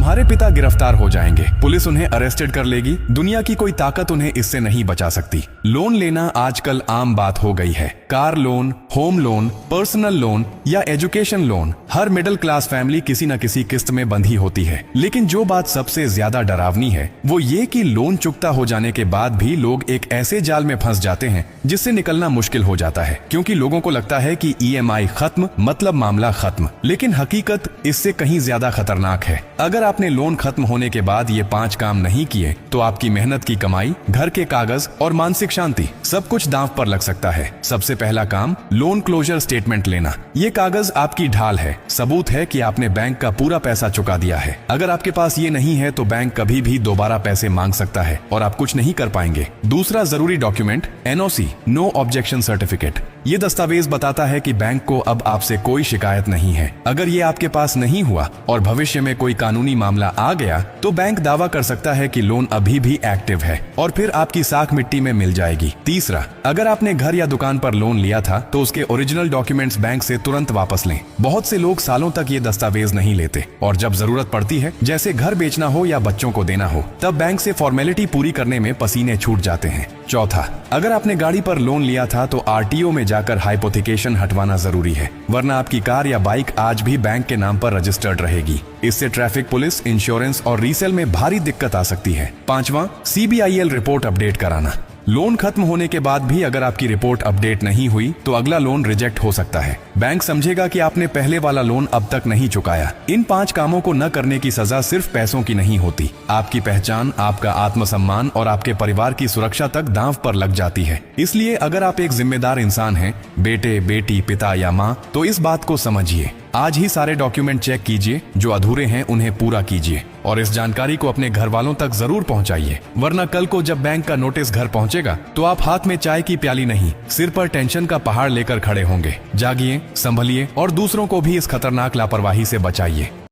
तुम्हारे पिता गिरफ्तार हो जाएंगे, पुलिस उन्हें अरेस्टेड कर लेगी, दुनिया की कोई ताकत उन्हें इससे नहीं बचा सकती। लोन लेना आजकल आम बात हो गई है। Car loan, home loan, personal loan या एजुकेशन लोन, हर मिडिल क्लास फैमिली किसी न किसी किस्त में बंधी होती है। लेकिन जो बात सबसे ज्यादा डरावनी है वो ये कि लोन चुकता हो जाने के बाद भी लोग एक ऐसे जाल में फंस जाते हैं जिससे निकलना मुश्किल हो जाता है, क्योंकि लोगों को लगता है कि ईएमआई खत्म मतलब मामला खत्म। लेकिन हकीकत इससे कहीं ज्यादा खतरनाक है। अगर आपने लोन खत्म होने के बाद ये 5 काम नहीं किए तो आपकी मेहनत की कमाई, घर के कागज और मानसिक शांति सब कुछ दांव पर लग सकता है। सबसे पहला काम, लोन क्लोजर स्टेटमेंट लेना। ये कागज आपकी ढाल है, सबूत है कि आपने बैंक का पूरा पैसा चुका दिया है। अगर आपके पास ये नहीं है तो बैंक कभी भी दोबारा पैसे मांग सकता है और आप कुछ नहीं कर पाएंगे। दूसरा जरूरी document, NOC, no objection certificate. ये दस्तावेज बताता है कि बैंक को अब आपसे कोई शिकायत नहीं है। अगर ये आपके पास नहीं हुआ और भविष्य में कोई कानूनी मामला आ गया तो बैंक दावा कर सकता है कि लोन अभी भी एक्टिव है और फिर आपकी साख मिट्टी में मिल जाएगी। तीसरा, अगर आपने घर या दुकान पर लोन लिया था तो उसके ओरिजिनल डॉक्यूमेंट्स बैंक से तुरंत वापस लें। बहुत से लोग सालों तक ये दस्तावेज नहीं लेते और जब जरूरत पड़ती है, जैसे घर बेचना हो या बच्चों को देना हो, तब बैंक से फॉर्मेलिटी पूरी करने में पसीने छूट जाते हैं। चौथा, अगर आपने गाड़ी पर लोन लिया था तो आरटीओ में जाकर हाइपोथिकेशन हटवाना जरूरी है, वरना आपकी कार या बाइक आज भी बैंक के नाम पर रजिस्टर्ड रहेगी। इससे ट्रैफिक पुलिस, इंश्योरेंस और रीसेल में भारी दिक्कत आ सकती है। पांचवा, सीबीआईएल रिपोर्ट अपडेट कराना। लोन खत्म होने के बाद भी अगर आपकी रिपोर्ट अपडेट नहीं हुई तो अगला लोन रिजेक्ट हो सकता है। बैंक समझेगा कि आपने पहले वाला लोन अब तक नहीं चुकाया। इन 5 कामों को न करने की सजा सिर्फ पैसों की नहीं होती, आपकी पहचान, आपका आत्मसम्मान और आपके परिवार की सुरक्षा तक दांव पर लग जाती है। इसलिए अगर आप एक जिम्मेदार इंसान हैं, बेटे, बेटी, पिता या माँ, तो इस बात को समझिए। आज ही सारे डॉक्यूमेंट चेक कीजिए, जो अधूरे हैं उन्हें पूरा कीजिए और इस जानकारी को अपने घर वालों तक जरूर पहुंचाइए, वरना कल को जब बैंक का नोटिस घर पहुंचेगा तो आप हाथ में चाय की प्याली नहीं, सिर पर टेंशन का पहाड़ लेकर खड़े होंगे। जागिए, संभलिए और दूसरों को भी इस खतरनाक लापरवाही से बचाइए।